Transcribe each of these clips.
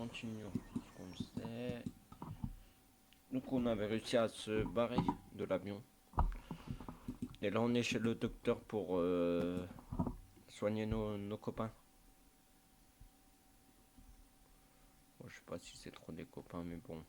continuons ce qu'on faisait. Donc on avait réussi à se barrer de l'avion. Et là on est chez le docteur pour soigner nos copains. Bon, je sais pas si c'est trop des copains, mais bon.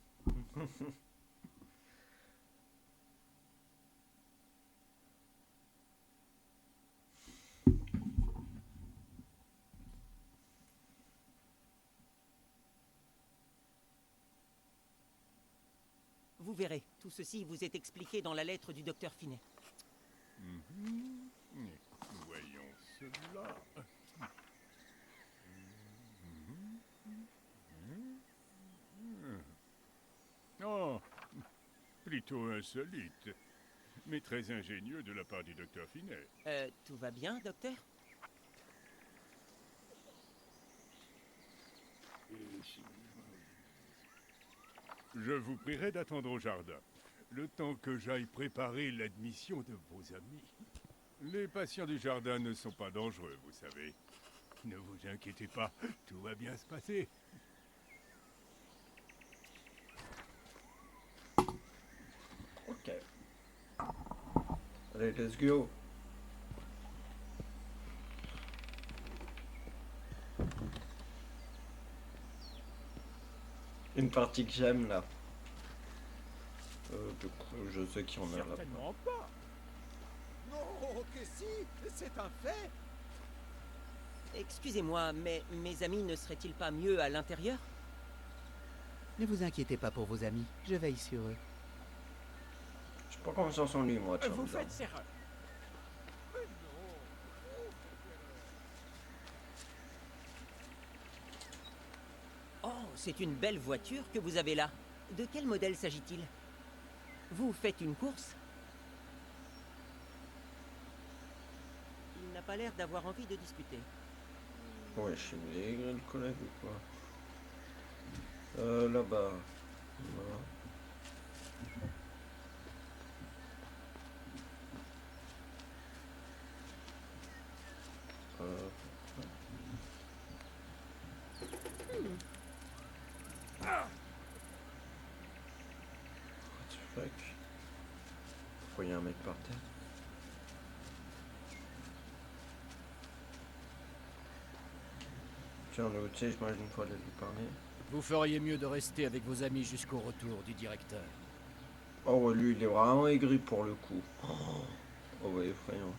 Vous verrez, tout ceci vous est expliqué dans la lettre du docteur Finet. Voyons cela. Oh, plutôt insolite, mais très ingénieux de la part du docteur Finet. Tout va bien, docteur? Je vous prierai d'attendre au jardin, le temps que j'aille préparer l'admission de vos amis. Les patients du jardin ne sont pas dangereux, vous savez. Ne vous inquiétez pas, tout va bien se passer. Ok. Allez, let's go. Une partie que j'aime là. Du coup, je sais qu'il y en a là. Certainement pas. Non, que si, c'est un fait. Excusez-moi, mais mes amis ne seraient-ils pas mieux à l'intérieur? Ne vous inquiétez pas pour vos amis, je veille sur eux. Je sais pas comment ça sent lui, moi. Vous Charles. faites erreur. Oh, c'est une belle voiture que vous avez là. De quel modèle s'agit-il? Vous faites une course? Il n'a pas l'air d'avoir envie de discuter. Ouais, je suis maigre, le collègue ou quoi? Là-bas. Voilà. What the fuck? Pourquoi il y a un mec par terre? Tiens, le tu sais, j'imagine une fois de lui parler. Vous feriez mieux de rester avec vos amis jusqu'au retour du directeur. Oh ouais, lui, il est vraiment aigri pour le coup. Oh ouais, effrayant.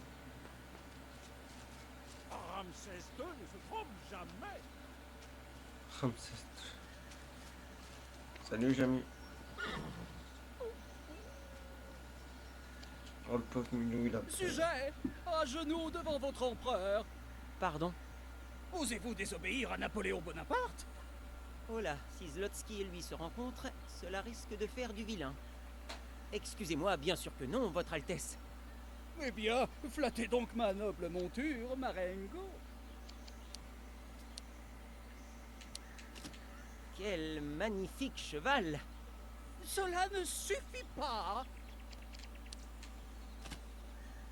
Ramsès II ne se trompe jamais. Ramsès. Salut, Jamy. Oh, le pauvre Milou, il a peur. Sujet, à genoux devant votre empereur. Pardon? Osez-vous désobéir à Napoléon Bonaparte? Oh là, si Zlotsky et lui se rencontrent, cela risque de faire du vilain. Excusez-moi, bien sûr que non, Votre Altesse. Eh bien, flattez donc ma noble monture, Marengo. Quel magnifique cheval! Cela ne suffit pas.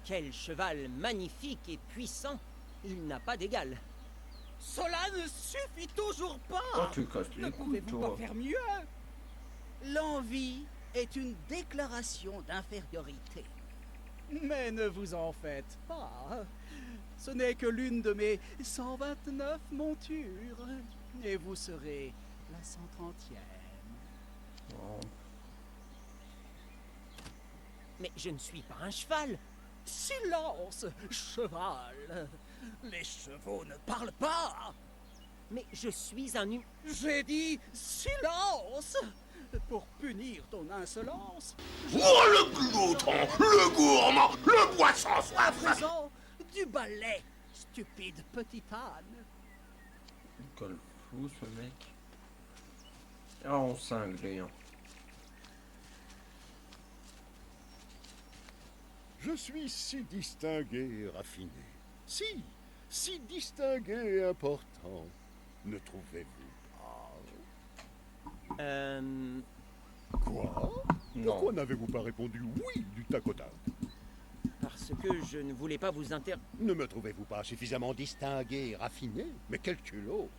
Quel cheval magnifique et puissant! Il n'a pas d'égal. Cela ne suffit toujours Oh, pas. tu casses Ne les couilles, pouvez-vous pas toi. faire mieux? L'envie est une déclaration d'infériorité. Mais ne vous en faites pas. Ce n'est que l'une de mes 129 montures. Et vous serez la 130e. Oh. Mais je ne suis pas un cheval! Silence, cheval. Les chevaux ne parlent pas. Mais je suis un J'ai dit silence. Pour punir ton insolence, Oh, le glouton, le gourmand, le boisson à soif. présent, du balai, stupide petite âne. Il colle fou, ce mec. Ah, on cinglé, hein. Je suis si distingué et raffiné. Si distingué et important. Ne trouvez-vous pas? Quoi? Pourquoi n'avez-vous pas répondu oui du tac au tac? Parce que je ne voulais pas vous Ne me trouvez-vous pas suffisamment distingué et raffiné? Mais quel culot!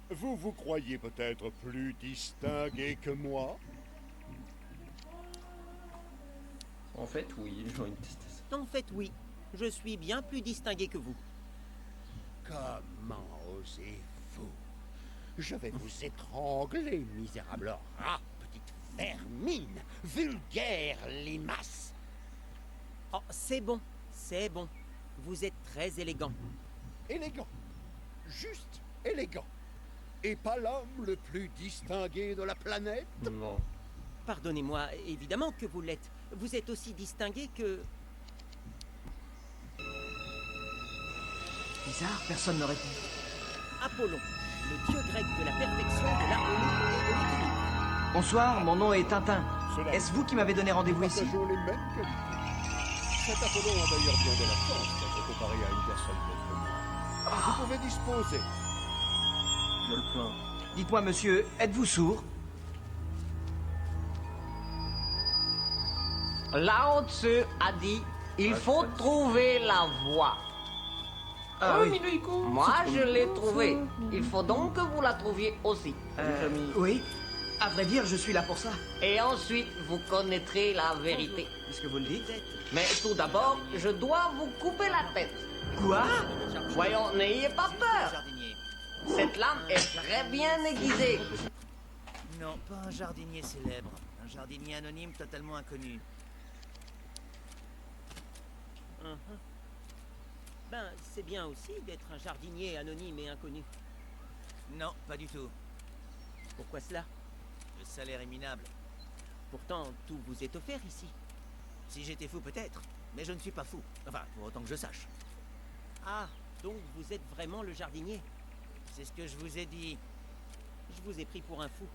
Vous vous croyez peut-être plus distingué que moi? En fait, oui, j'ai envie de tester ça. En fait, oui. Je suis bien plus distingué que vous. Comment osez-vous? Je vais vous étrangler, misérable rat, petite vermine, vulgaire limace. Oh, c'est bon. C'est bon. Vous êtes très élégant. Élégant. Juste élégant. Et pas l'homme le plus distingué de la planète? Non. Pardonnez-moi, évidemment que vous l'êtes. Vous êtes aussi distingué que... Bizarre, personne ne répond. Apollon, le dieu grec de la perfection, de l'harmonie et de l'équilibre. Bonsoir, mon nom est Tintin. Cela- Est-ce vous qui m'avez donné rendez-vous ici? Partageons les mêmes qualités. Cet Apollon a d'ailleurs bien de la chance d'être comparé à une personne comme moi. Vous pouvez disposer. Je le plains. Dites-moi, monsieur, êtes-vous sourd? Lao Tzu a dit il faut trouver la voie. Ah oui. Moi, je l'ai trouvée. Il faut donc que vous la trouviez aussi. Oui. À vrai dire, je suis là pour ça. Et ensuite, vous connaîtrez la vérité. Puisque vous le dites. Mais tout d'abord, je dois vous couper la tête. Quoi? Voyons, n'ayez pas peur. Cette lame est très bien aiguisée. Non, pas un jardinier célèbre. Un jardinier anonyme totalement inconnu. Ben, c'est bien aussi d'être un jardinier anonyme et inconnu. Non, pas du tout. Pourquoi cela? Le salaire est minable. Pourtant, tout vous est offert ici. Si j'étais fou, peut-être. Mais je ne suis pas fou. Enfin, pour autant que je sache. Ah, donc vous êtes vraiment le jardinier. C'est ce que je vous ai dit. Je vous ai pris pour un fou.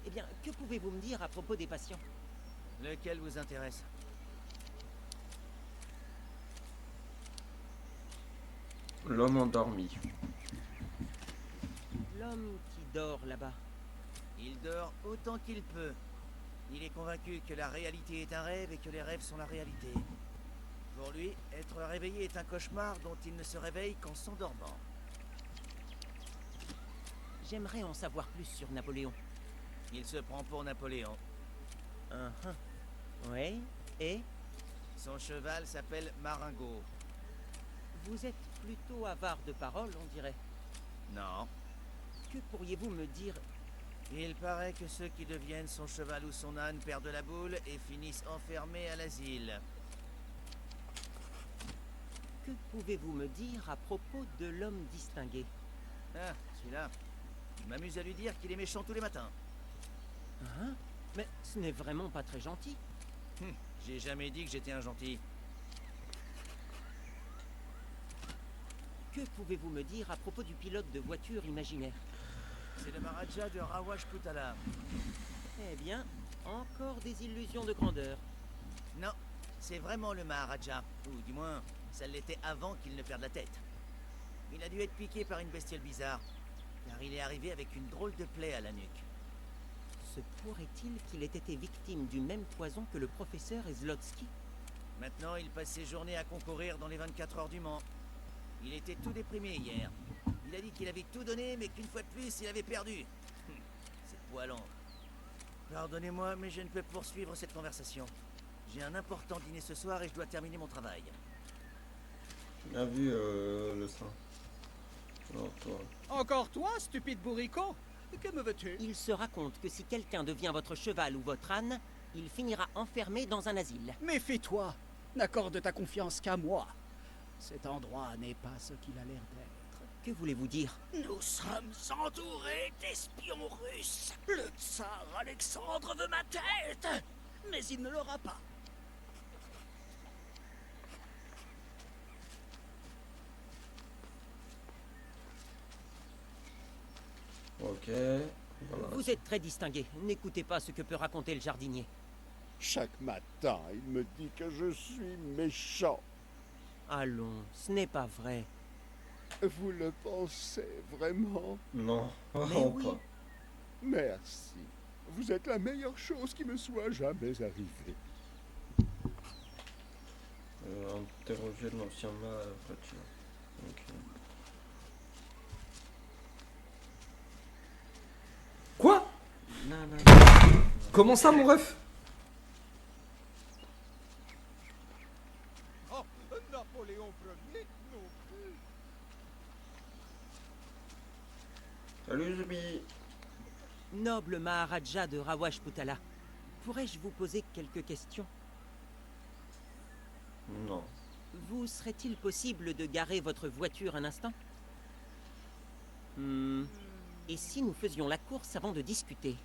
Eh bien, que pouvez-vous me dire à propos des patients? Lequel vous intéresse? L'homme endormi. L'homme qui dort là-bas. Il dort autant qu'il peut. Il est convaincu que la réalité est un rêve et que les rêves sont la réalité. Pour lui, être réveillé est un cauchemar dont il ne se réveille qu'en s'endormant. J'aimerais en savoir plus sur Napoléon. Il se prend pour Napoléon. Oui, et Son cheval s'appelle Maringo. vous êtes plutôt avare de parole, on dirait. Non. Que pourriez-vous me dire? Il paraît que ceux qui deviennent son cheval ou son âne perdent la boule et finissent enfermés à l'asile. Que pouvez-vous me dire à propos de l'homme distingué? Ah, celui-là. Je m'amuse à lui dire qu'il est méchant tous les matins. Hein? Mais ce n'est vraiment pas très gentil. J'ai jamais dit que j'étais un gentil. Que pouvez-vous me dire à propos du pilote de voiture imaginaire? C'est le Maharaja de Rawajputala. Eh bien, encore des illusions de grandeur. Non, c'est vraiment le Maharaja. Ou du moins, ça l'était avant qu'il ne perde la tête. Il a dû être piqué par une bestiole bizarre, car il est arrivé avec une drôle de plaie à la nuque. Se pourrait-il qu'il ait été victime du même poison que le professeur Zlotsky? Maintenant, il passe ses journées à concourir dans les 24 heures du Mans. Il était tout déprimé hier. Il a dit qu'il avait tout donné, mais qu'une fois de plus, il avait perdu. C'est poilant. Pardonnez-moi, mais je ne peux poursuivre cette conversation. J'ai un important dîner ce soir et je dois terminer mon travail. Bien vu, le sein. Alors, toi. Encore toi, stupide bourricot? Que me veux-tu? Il se raconte que si quelqu'un devient votre cheval ou votre âne, il finira enfermé dans un asile. Méfie-toi. N'accorde ta confiance qu'à moi. Cet endroit n'est pas ce qu'il a l'air d'être. Que voulez-vous dire? Nous sommes entourés d'espions russes. Le tsar Alexandre veut ma tête, mais il ne l'aura pas. Ok. Voilà. Vous êtes très distingué. N'écoutez pas ce que peut raconter le jardinier. Chaque matin, il me dit que je suis méchant. Allons, ce n'est pas vrai. Vous le pensez vraiment? Non, Mais vraiment oui. pas. Merci. Vous êtes la meilleure chose qui me soit jamais arrivée. Interroger l'ancien voiture. Ok. Comment ça, mon ref? Oh, Napoléon Ier non plus. Salut Zubi. Noble Maharaja de Rawajputala, pourrais-je vous poser quelques questions? Non. Vous serait-il possible de garer votre voiture un instant? Et si nous faisions la course avant de discuter?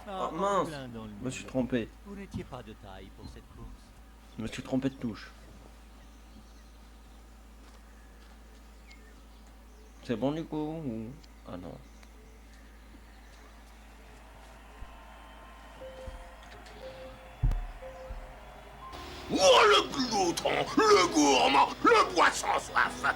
Oh mince, je me suis trompé. Vous n'étiez pas de taille pour cette course. Je me suis trompé de touche. C'est bon du coup ou... Ah non. Oh, le glouton, le gourmand, le boisson soif.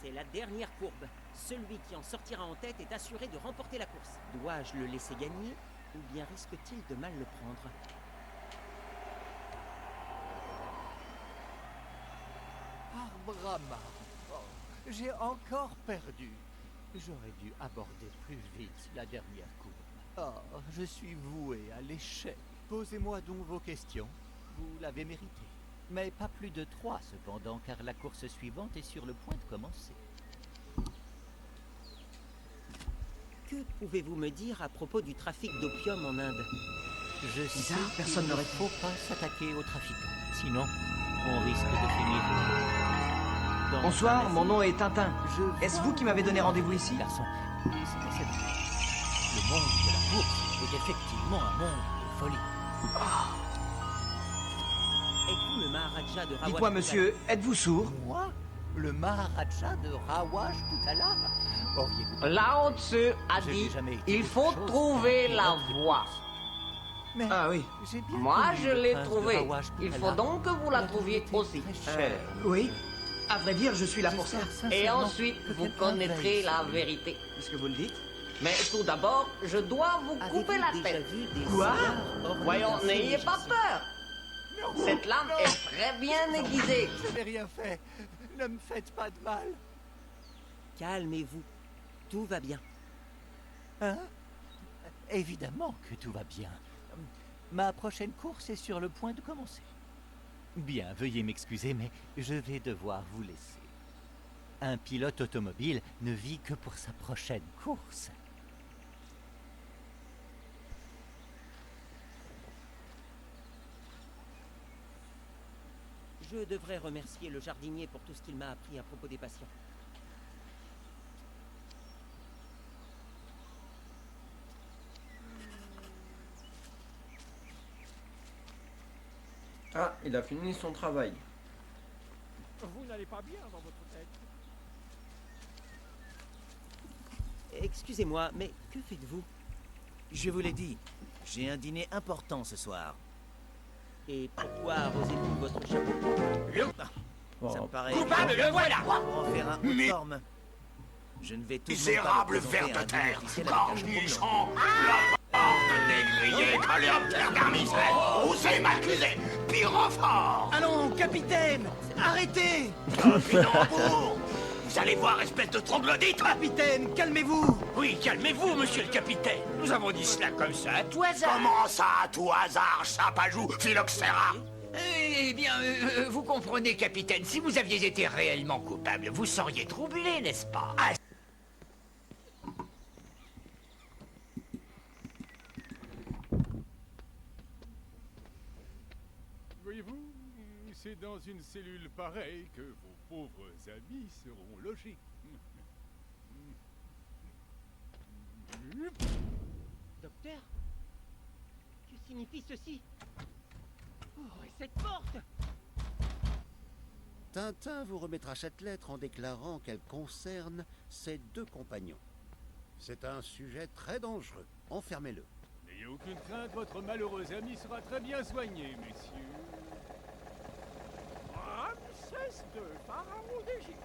C'est la dernière courbe. Celui qui en sortira en tête est assuré de remporter la course. Dois-je le laisser gagner ou bien risque-t-il de mal le prendre? Brahma, j'ai encore perdu. J'aurais dû aborder plus vite la dernière courbe. Oh, je suis voué à l'échec. Posez-moi donc vos questions. Vous l'avez mérité. Mais pas plus de 3 cependant, car la course suivante est sur le point de commencer. Que pouvez-vous me dire à propos du trafic d'opium en Inde? Je sais personne qu'il ne n'aurait faut pas s'attaquer aux trafiquants. Sinon, on risque de finir dans Bonsoir, un mon nom est Tintin. Je Est-ce vois vous qui m'avez donné rendez-vous ici? Garçon, c'est pas cette fois. Le monde de la course est effectivement un monde de folie. Êtes-vous le Maharaja de Rawajputala? Dites-moi, monsieur, êtes-vous sourd? Moi, le Maharaja de Rawajputala? Auriez-vous... Lao Tzu a Je dit n'ai jamais été il quelque faut chose trouver qu'un la pilote de voie. course. Mais Ah oui. j'ai bien Moi, connu je le l'ai prince de trouvée. Rawajputala. Il faut donc que vous la Il a trouviez été aussi. très cher. Oui. À vrai dire, je suis là pour ça. J'espère Et sincèrement ensuite, que vous quelqu'un connaîtrez veille la sur lui. vérité. Est-ce que vous le dites? Mais tout d'abord, je dois vous couper la Avez-vous déjà tête. vu des Quoi? cigares ornés Voyons, d'un signe n'ayez pas égyptien? peur. Cette lame non. est très bien aiguisée. Je n'ai rien fait. Ne me faites pas de mal. Calmez-vous. Tout va bien. Hein? Évidemment que tout va bien. Ma prochaine course est sur le point de commencer. Bien, veuillez m'excuser, mais je vais devoir vous laisser. Un pilote automobile ne vit que pour sa prochaine course. Je devrais remercier le jardinier pour tout ce qu'il m'a appris à propos des patients. Ah, il a fini son travail. Vous n'allez pas bien dans votre tête. Excusez-moi, mais que faites-vous? Je vous l'ai dit, j'ai un dîner important ce soir. Et pourquoi arrosez-vous votre chapeau? Ça me paraît Coupable, évident. le voilà. Pour en faire un haut de forme. Je ne vais tout de même pas Misérable me présenter ver à de un dîner terre, officiel avec un chapeau blanc. cornichon, la porte négrier, coléoptère d'armisette, osez m'accuser, pyrophore. Allons, capitaine, arrêtez! Pinambour. Vous allez voir, espèce de troglodyte. Capitaine, calmez-vous! Oui, calmez-vous, monsieur le capitaine. Nous avons dit cela comme ça, à tout hasard. Comment ça, à tout hasard, chapajou, phylloxéra? Eh bien, vous comprenez, capitaine, si vous aviez été réellement coupable, vous seriez troublé, n'est-ce pas? Voyez-vous, C'est dans une cellule pareille que vos pauvres amis seront logés. Docteur, que signifie ceci? Oh, et cette porte? Tintin vous remettra cette lettre en déclarant qu'elle concerne ses 2 compagnons. C'est un sujet très dangereux. Enfermez-le. N'ayez aucune crainte, votre malheureux ami sera très bien soigné, messieurs. Ramsès II, pharaon d'Égypte.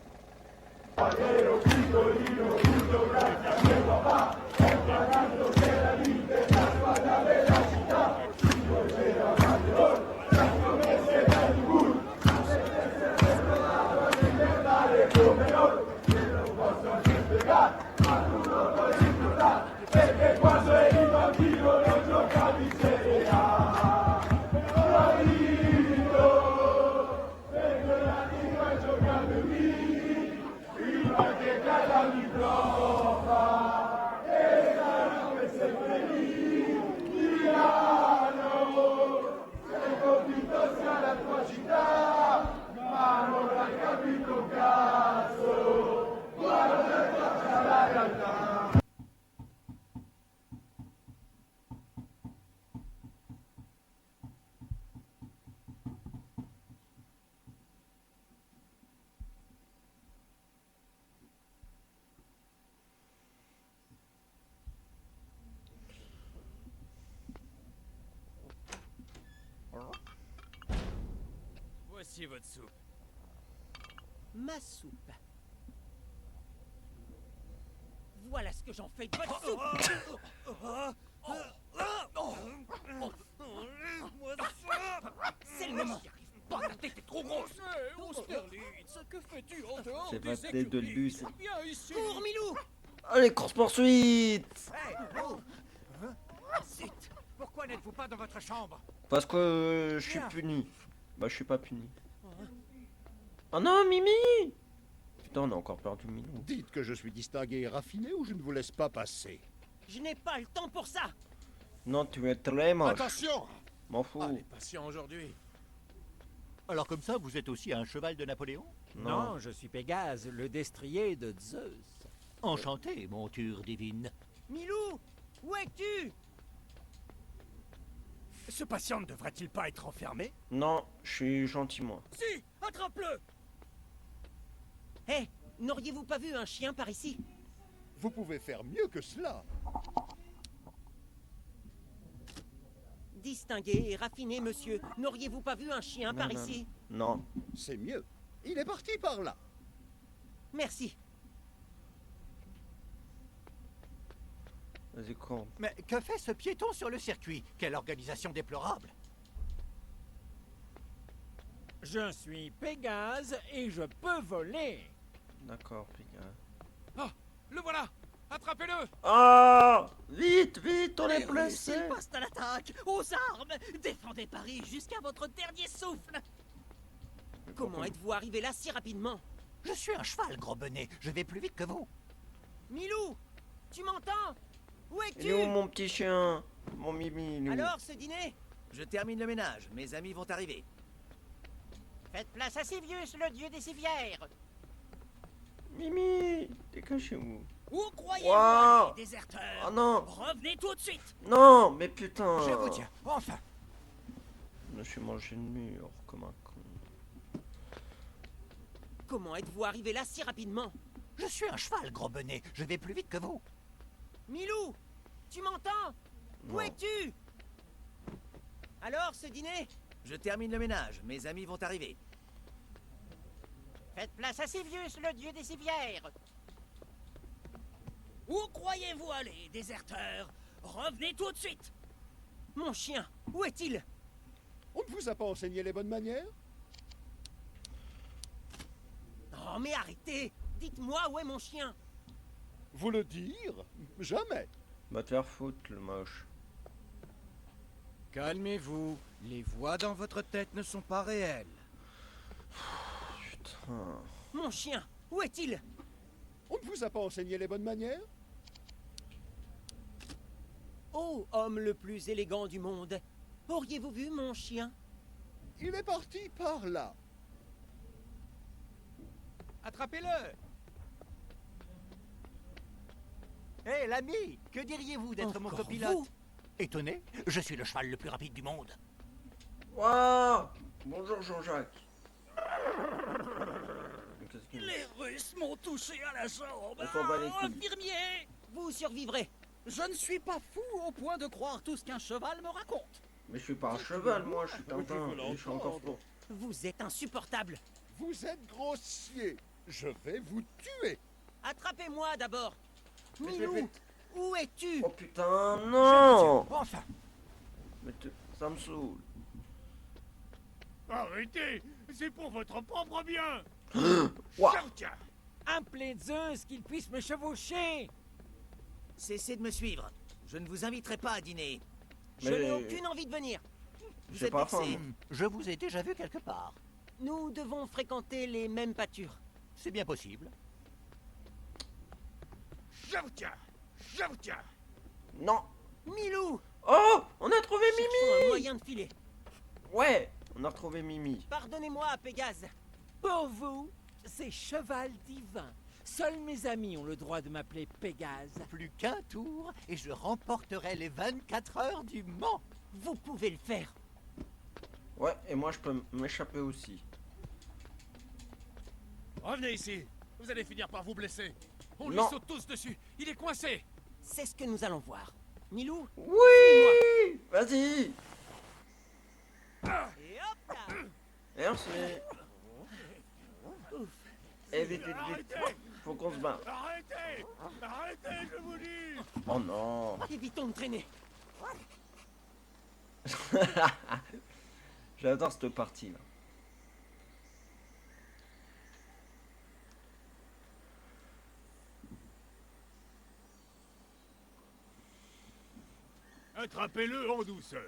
Voici votre soupe. Ma soupe. Voilà ce que j'en fais de votre soupe. C'est le moment. T'es trop grosse. Austerlitz, que fais-tu en dehors C'est des pas tête de écuries? bus. Viens ici. Cours, Milou. Allez, course-poursuite! Zut! Pourquoi n'êtes-vous pas dans votre chambre? Parce que je suis puni. Bah, je suis pas puni. Oh non, Mimi! Putain, on a encore perdu Milou. Dites que je suis distingué et raffiné ou je ne vous laisse pas passer. Je n'ai pas le temps pour ça. Non, tu es très moche. Attention! M'en fous. Ah, les patients aujourd'hui. Alors comme ça, vous êtes aussi un cheval de Napoléon? Non. je suis Pégase, le destrier de Zeus. Enchanté, monture divine. Milou, où es-tu? Ce patient ne devrait-il pas être enfermé? Non, je suis gentil, moi. Si, attrape-le! Hé, n'auriez-vous pas vu un chien par ici? Vous pouvez faire mieux que cela. Distingué et raffiné, monsieur. N'auriez-vous pas vu un chien par ici? Non. C'est mieux. Il est parti par là. Merci. Vas-y, cours. Mais que fait ce piéton sur le circuit? Quelle organisation déplorable! Je suis Pégase et je peux voler. D'accord, Pégase. Ah, le voilà! Attrapez-le! Ah! Vite, vite, on est blessé! Ils passent à l'attaque! Aux armes! Défendez Paris jusqu'à votre dernier souffle! Comment êtes-vous arrivé là si rapidement? Je suis un cheval, gros bonnet. Je vais plus vite que vous. Milou, tu m'entends? Où Il est où es-tu? mon petit chien? Mon Mimi, il est où? Alors, ce dîner? Je termine le ménage. Mes amis vont arriver. Faites place à Sivius, le dieu des civières. Mimi, t'es caché où? Où croyez-vous Wow. aller, déserteurs? Oh non! Revenez tout de suite! Non, mais putain! Je vous tiens, enfin. Je me suis mangé le mur comme un con. Comment êtes-vous arrivé là si rapidement? Je suis un cheval, gros bonnet. Je vais plus vite que vous. Milou, tu m'entends? Où Non. es-tu? Alors, ce dîner? Je termine le ménage. Mes amis vont arriver. Faites place à Sivius, le dieu des civières. Où croyez-vous aller, déserteurs? Revenez tout de suite! Mon chien, où est-il? On ne vous a pas enseigné les bonnes manières? Oh, mais arrêtez! Dites-moi où est mon chien? Vous le dire? Jamais. Va te faire foutre, le moche. Calmez-vous. Les voix dans votre tête ne sont pas réelles. Putain. Mon chien, où est-il? On ne vous a pas enseigné les bonnes manières? Oh, homme le plus élégant du monde, auriez-vous vu mon chien? Il est parti par là. Attrapez-le. Hé, l'ami, que diriez-vous d'être mon Encore copilote? vous? Étonné? Je suis le cheval le plus rapide du monde. Waouh! Bonjour Jean-Jacques. Qu'est-ce qu'il- Les Russes m'ont touché à la jambe. On s'en bat les couilles. Infirmier! Vous survivrez. Je ne suis pas fou au point de croire tout ce qu'un cheval me raconte. Mais je suis pas un cheval, moi, je suis Tintin. Et je suis encore fort. Vous êtes insupportable. Vous êtes grossier. Je vais vous tuer. Attrapez-moi d'abord. Mais je l'ai Milou, fait. où es-tu? Oh putain, non! Enfin, Mais ça me saoule. Arrêtez! C'est pour votre propre bien! Ouah. Tiens. Appelez Zeus qu'il puisse me chevaucher. Cessez de me suivre. Je ne vous inviterai pas à dîner. Je Mais- n'ai aucune envie de venir. Vous J'ai êtes pas faim, vexé. moi. je vous ai déjà vu quelque part. Nous devons fréquenter les mêmes pâtures. C'est bien possible. Je vous tiens! Je vous tiens! Non! Milou, Oh! On a trouvé cherchons un Mimi! moyen de filer. Ouais! On a retrouvé Mimi. Pardonnez-moi, Pégase. Pour vous, c'est cheval divin. Seuls mes amis ont le droit de m'appeler Pégase. Plus qu'un tour et je remporterai les 24 heures du Mans. Vous pouvez le faire. Ouais, et moi je peux m'échapper aussi. Revenez ici. Vous allez finir par vous blesser. On lui Non. saute tous dessus. Il est coincé. C'est ce que nous allons voir. Milou, Oui! Vas-y! et hop là. Merci. Eh, vite, vite, vite. Arrêtez! Faut qu'on se barre. Arrêtez! Arrêtez, je vous dis! Oh non! Évitons de traîner. J'adore cette partie là. Attrapez-le en douceur.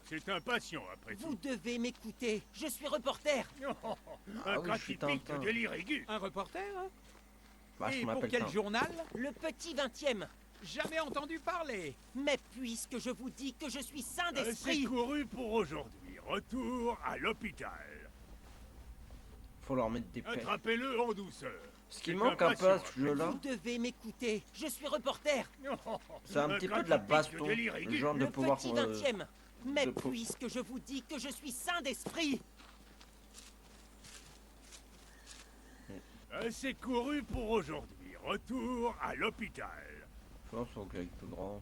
C'est impatient après Vous tout. devez m'écouter. Je suis reporter. Ah Un oui, cas je suis typique de Tintin. délire aigu. Un reporter, hein? Bah, je Et pour m'appelle quel Tintin. journal? Le petit 20e. Jamais entendu parler. Mais puisque je vous dis que je suis sain C'est d'esprit, couru pour aujourd'hui. Retour à l'hôpital. Faut leur mettre des pelles. Attrapez-le en douceur. Ce qui C'est manque un peu à impatient ce jeu là, vous devez m'écouter. Je suis reporter. c'est un petit cas peu de la typique baston. délire aigu. Genre de Le pouvoir. petit 20e. Mais de pou- puisque je vous dis que je suis sain d'esprit, C'est couru pour aujourd'hui. Retour à l'hôpital. Je pense faut que j'aille plus grande.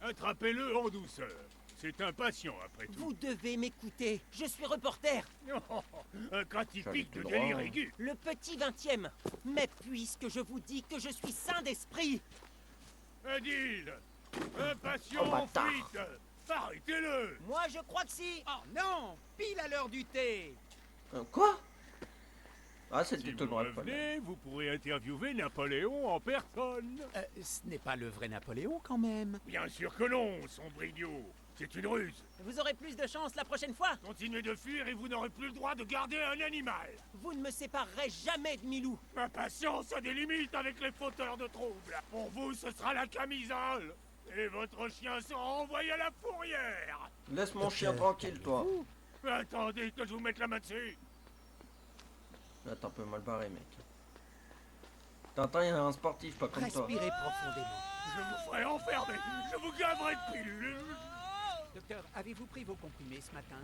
Attrapez-le en douceur. C'est impatient après tout. vous devez m'écouter. Je suis reporter. Un cas typique tout de droit. délire aigu. Le petit 20e. Mais puisque je vous dis que je suis sain d'esprit, Adil, impatient Oh, en bâtard. fuite. Arrêtez-le. moi je crois que si. Oh non! Pile à l'heure du thé. Quoi? Ah, Si c'était vous tout droit de pas. revenez, vous pourrez interviewer Napoléon en personne. Ce n'est pas le vrai Napoléon quand même. Bien sûr que non, sombre idiot. C'est une ruse. Vous aurez plus de chance la prochaine fois. Continuez de fuir et vous n'aurez plus le droit de garder un animal. Vous ne me séparerez jamais de Milou. Ma patience a des limites avec les fauteurs de troubles. Pour vous, ce sera la camisole. Et votre chien sera envoyé à la fourrière. Laisse mon chien tranquille, toi. Attendez que je vous mette la main dessus. Là, t'es un peu mal barré, mec. Tintin, il est un sportif, pas comme toi. Respirez profondément. Je vous ferai enfermer. Je vous gaverai de pilules. Docteur, avez-vous pris vos comprimés ce matin?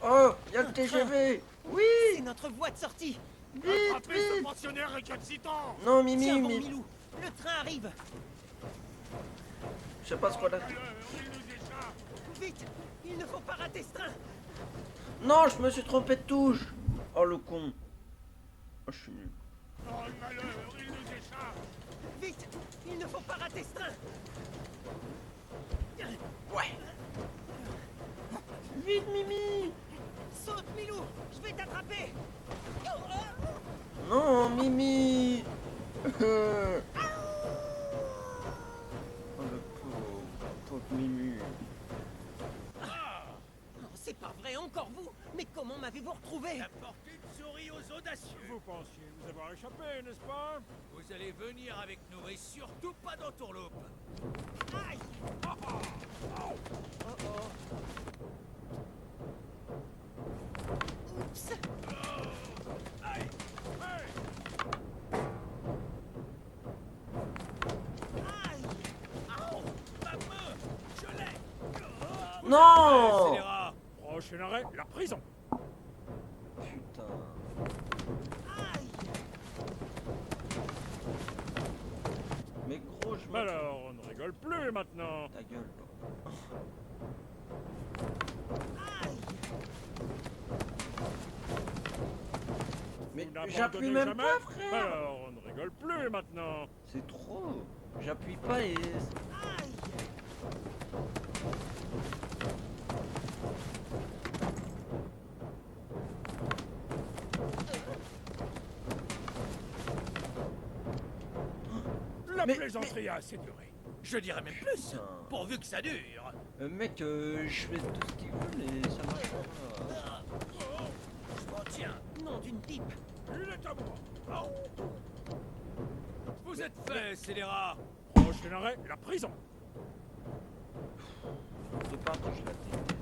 Oh, il y a le TGV. Oui. C'est notre voie de sortie. Vite, Attrapez ce vite. pensionnaire récapcitant. Non, Mimi, Tiens bon mais Milou. Le train arrive. je sais pas ce qu'on a. Alors, il nous échappe. Vite. Il ne faut pas rater ce train. Non, je me suis trompé de touche. Oh le con. Oh, je suis nul. Oh, le malheur, il nous échappe. Vite. Il ne faut pas rater ce train. Ouais. Vite, Mimi. Saute Milou. Je vais t'attraper. Non, Mimi. Oh le pauvre Mimi. Non, c'est pas vrai. vrai, encore vous? Mais comment m'avez-vous retrouvé? Apportez une souris aux audacieux. Vous pensiez vous avoir échappé, n'est-ce pas? Vous allez venir avec nous et surtout pas dans Tourloupe. Aïe! Oups! Aïe! Aïe! Au! Ma main! Je l'ai! Non! Scélérat! Prochain arrêt, la prison. Putain. Mais gros, je me... Alors, on ne rigole plus maintenant. Ta gueule, toi. Mais Vous n'abandonnez j'appuie même jamais. pas, frère. Alors, on ne rigole plus maintenant. C'est trop. J'appuie pas et... La Mais- plaisanterie a assez duré. Je dirais même plus, Putain. pourvu que ça dure. Mec, je fais tout ce qu'il veut et ça marche pas. Je m'en tiens. Nom d'une pipe! Il est à moi. Vous êtes fait, scélérat. Prochain arrêt, la prison. De partout, je la tête.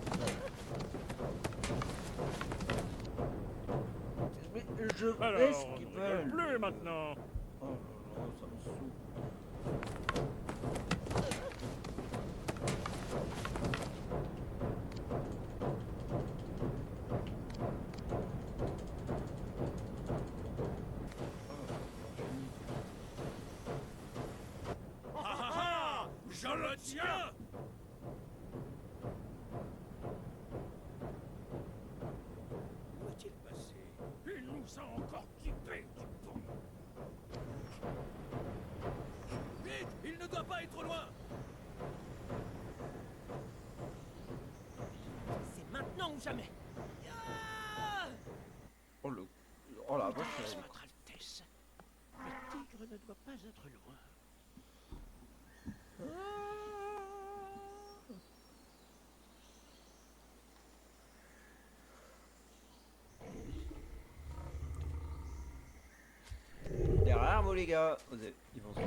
Mais je fais Alors, ce on qu'ils ne rigole veulent. plus maintenant. Oh là là, ça me saoule. Je le tiens. Où est-il passé? Il nous a encore typé du pont. Vite, il ne doit pas être loin. C'est maintenant ou jamais! Oh le... Oh la vache. Votre Altesse, le tigre ne doit pas être loin. Derrière vous les gars. Ils vont se...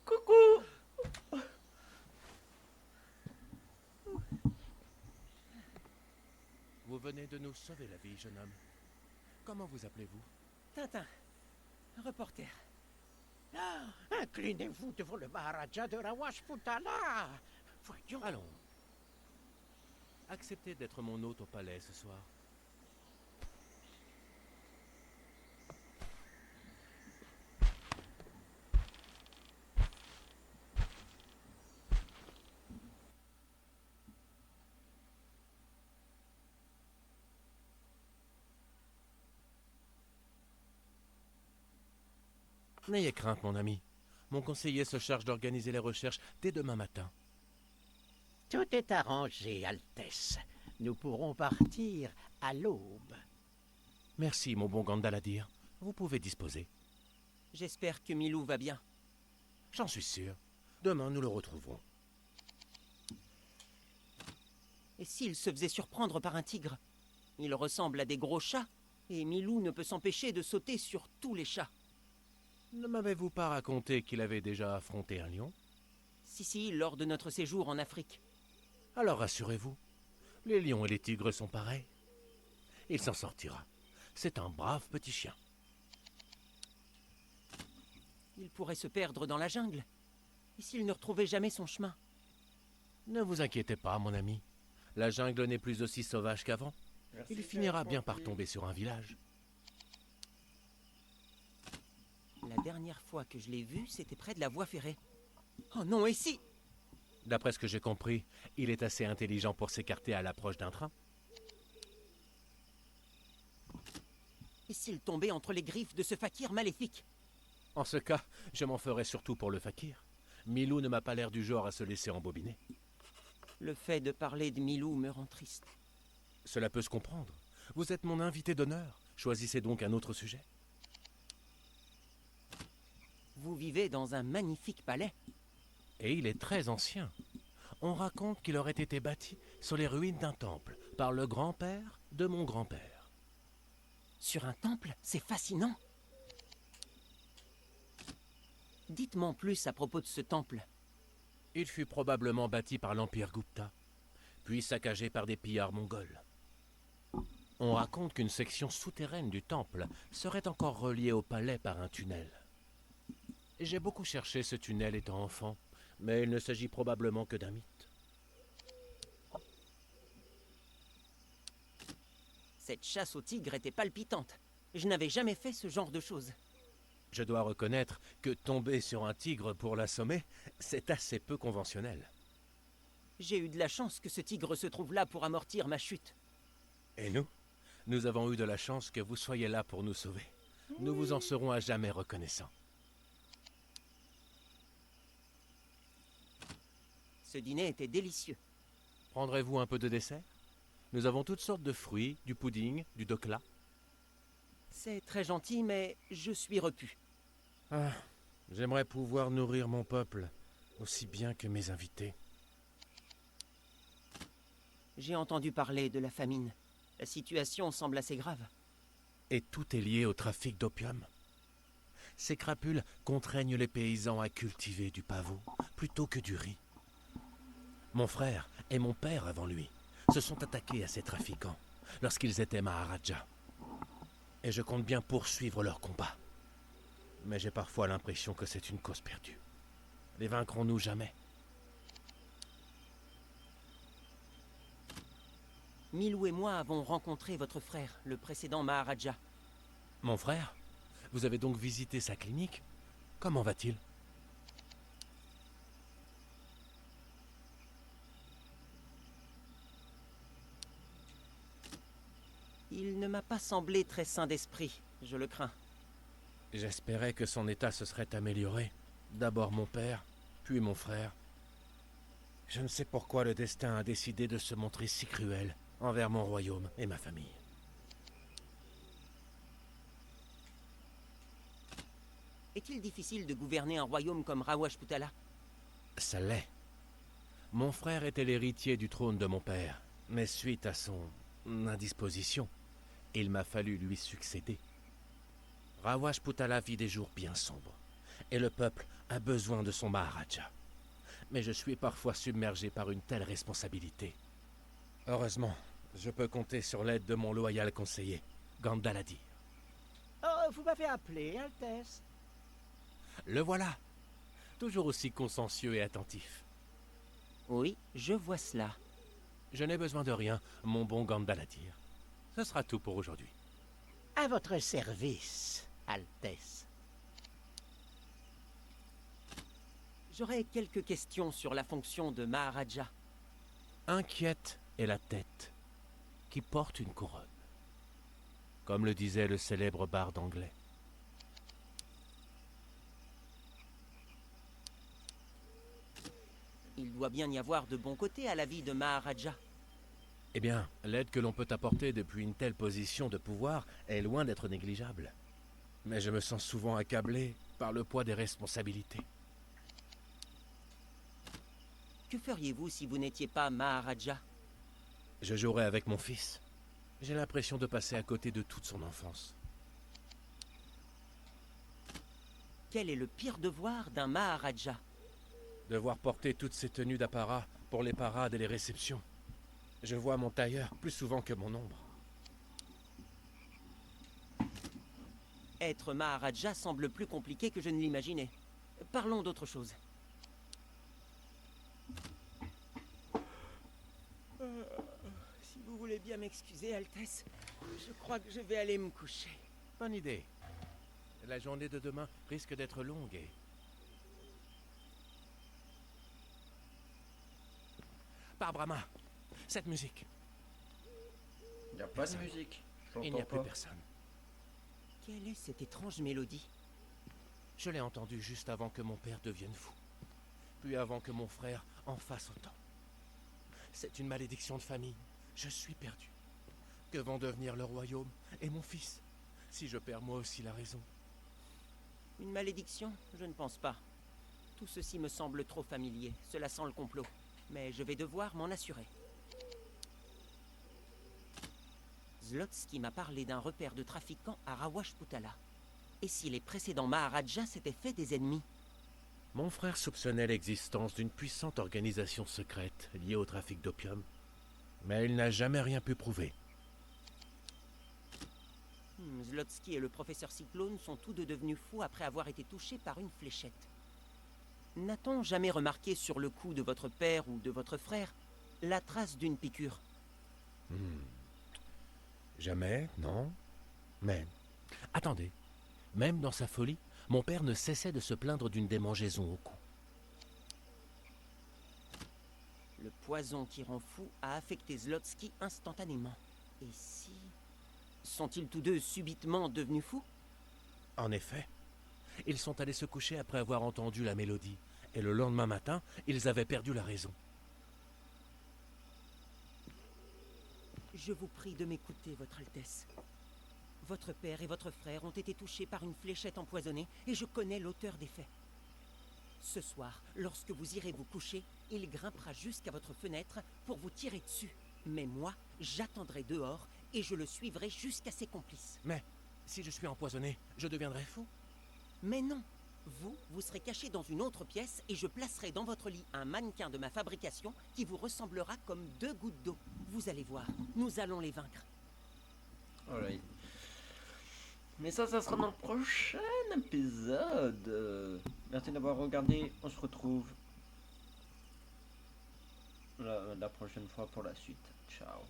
Coucou. Vous venez de nous sauver la vie, jeune homme. Comment vous appelez-vous? Tintin, reporter. Ah, inclinez-vous devant le Maharaja de Rawashputana. Voyons. Allons. Acceptez d'être mon hôte au palais ce soir. N'ayez crainte, mon ami. Mon conseiller se charge d'organiser les recherches dès demain matin. Tout est arrangé, Altesse. Nous pourrons partir à l'aube. Merci, mon bon Gandaladir. Vous pouvez disposer. J'espère que Milou va bien. J'en suis sûr. Demain, nous le retrouverons. Et s'il se faisait surprendre par un tigre? Il ressemble à des gros chats, et Milou ne peut s'empêcher de sauter sur tous les chats. Ne m'avez-vous pas raconté qu'il avait déjà affronté un lion? Si, lors de notre séjour en Afrique. Alors rassurez-vous, les lions et les tigres sont pareils. Il s'en sortira. C'est un brave petit chien. Il pourrait se perdre dans la jungle. Et s'il ne retrouvait jamais son chemin? Ne vous inquiétez pas, mon ami. La jungle n'est plus aussi sauvage qu'avant. Il finira bien par tomber sur un village. La dernière fois que je l'ai vu, c'était près de la voie ferrée. Oh non, et si? D'après ce que j'ai compris, il est assez intelligent pour s'écarter à l'approche d'un train. Et s'il tombait entre les griffes de ce fakir maléfique? En ce cas, je m'en ferai surtout pour le fakir. Milou ne m'a pas l'air du genre à se laisser embobiner. Le fait de parler de Milou me rend triste. Cela peut se comprendre. Vous êtes mon invité d'honneur. Choisissez donc un autre sujet. Vous vivez dans un magnifique palais. Et il est très ancien. On raconte qu'il aurait été bâti sur les ruines d'un temple par le grand-père de mon grand-père. Sur un temple? C'est fascinant. Dites-moi en plus à propos de ce temple. Il fut probablement bâti par l'Empire Gupta, puis saccagé par des pillards mongols. On raconte qu'une section souterraine du temple serait encore reliée au palais par un tunnel. J'ai beaucoup cherché ce tunnel étant enfant, mais il ne s'agit probablement que d'un mythe. Cette chasse au tigre était palpitante. Je n'avais jamais fait ce genre de choses. Je dois reconnaître que tomber sur un tigre pour l'assommer, c'est assez peu conventionnel. J'ai eu de la chance que ce tigre se trouve là pour amortir ma chute. Et nous? Nous avons eu de la chance que vous soyez là pour nous sauver. Nous vous en serons à jamais reconnaissants. Ce dîner était délicieux. Prendrez-vous un peu de dessert? Nous avons toutes sortes de fruits, du pudding, du dokla. C'est très gentil, mais je suis repu. Ah, j'aimerais pouvoir nourrir mon peuple aussi bien que mes invités. J'ai entendu parler de la famine. La situation semble assez grave. Et tout est lié au trafic d'opium. Ces crapules contraignent les paysans à cultiver du pavot plutôt que du riz. Mon frère et mon père avant lui se sont attaqués à ces trafiquants lorsqu'ils étaient Maharaja. Et je compte bien poursuivre leur combat. Mais j'ai parfois l'impression que c'est une cause perdue. Les vaincrons-nous jamais? Milou et moi avons rencontré votre frère, le précédent Maharaja. Mon frère? Vous avez donc visité sa clinique? Comment va-t-il? Il ne m'a pas semblé très sain d'esprit, je le crains. J'espérais que son état se serait amélioré. D'abord mon père, puis mon frère. Je ne sais pourquoi le destin a décidé de se montrer si cruel envers mon royaume et ma famille. Est-il difficile de gouverner un royaume comme Rawajputala? Ça l'est. Mon frère était l'héritier du trône de mon père, mais suite à son indisposition, il m'a fallu lui succéder. Rawajputala vit des jours bien sombres, et le peuple a besoin de son Maharaja. Mais je suis parfois submergé par une telle responsabilité. Heureusement, je peux compter sur l'aide de mon loyal conseiller, Gandaladir. Oh, vous m'avez appelé, Altesse. Le voilà, toujours aussi consciencieux et attentif. Oui, je vois cela. Je n'ai besoin de rien, mon bon Gandaladir. Ce sera tout pour aujourd'hui. À votre service, Altesse. J'aurais quelques questions sur la fonction de Maharaja. Inquiète est la tête qui porte une couronne. Comme le disait le célèbre barde anglais. Il doit bien y avoir de bons côtés à la vie de Maharaja. Eh bien, l'aide que l'on peut apporter depuis une telle position de pouvoir est loin d'être négligeable. Mais je me sens souvent accablé par le poids des responsabilités. Que feriez-vous si vous n'étiez pas Maharaja? Je jouerai avec mon fils. J'ai l'impression de passer à côté de toute son enfance. Quel est le pire devoir d'un Maharaja? Devoir porter toutes ces tenues d'apparat pour les parades et les réceptions. Je vois mon tailleur plus souvent que mon ombre. Être Maharaja semble plus compliqué que je ne l'imaginais. Parlons d'autre chose. Si vous voulez bien m'excuser, Altesse, je crois que je vais aller me coucher. Bonne idée. La journée de demain risque d'être longue et... Par Brahma, cette musique. Il n'y a pas de musique. Il n'y a plus personne. Quelle est cette étrange mélodie? Je l'ai entendue juste avant que mon père devienne fou. Puis avant que mon frère en fasse autant. C'est une malédiction de famille. Je suis perdu. Que vont devenir le royaume et mon fils si je perds moi aussi la raison? Une malédiction? Je ne pense pas. Tout ceci me semble trop familier. Cela sent le complot. Mais je vais devoir m'en assurer. Zlotsky m'a parlé d'un repère de trafiquants à Rawashputala. Et si les précédents Maharajas s'étaient fait des ennemis? Mon frère soupçonnait l'existence d'une puissante organisation secrète liée au trafic d'opium. Mais il n'a jamais rien pu prouver. Zlotsky et le professeur Cyclone sont tous deux devenus fous après avoir été touchés par une fléchette. N'a-t-on jamais remarqué sur le cou de votre père ou de votre frère la trace d'une piqûre? Jamais, non. Mais, attendez, même dans sa folie, mon père ne cessait de se plaindre d'une démangeaison au cou. Le poison qui rend fou a affecté Zlotsky instantanément. Et si... Sont-ils tous deux subitement devenus fous? En effet, ils sont allés se coucher après avoir entendu la mélodie, et le lendemain matin, ils avaient perdu la raison. Je vous prie de m'écouter, Votre Altesse. Votre père et votre frère ont été touchés par une fléchette empoisonnée, et je connais l'auteur des faits. Ce soir, lorsque vous irez vous coucher, il grimpera jusqu'à votre fenêtre pour vous tirer dessus. Mais moi, j'attendrai dehors, et je le suivrai jusqu'à ses complices. Mais, si je suis empoisonné, je deviendrai fou? Mais non. Vous serez caché dans une autre pièce, et je placerai dans votre lit un mannequin de ma fabrication qui vous ressemblera comme 2 gouttes d'eau. Vous allez voir, nous allons les vaincre. Alright. Mais ça sera dans le prochain épisode. Merci d'avoir regardé. On se retrouve la prochaine fois pour la suite. Ciao.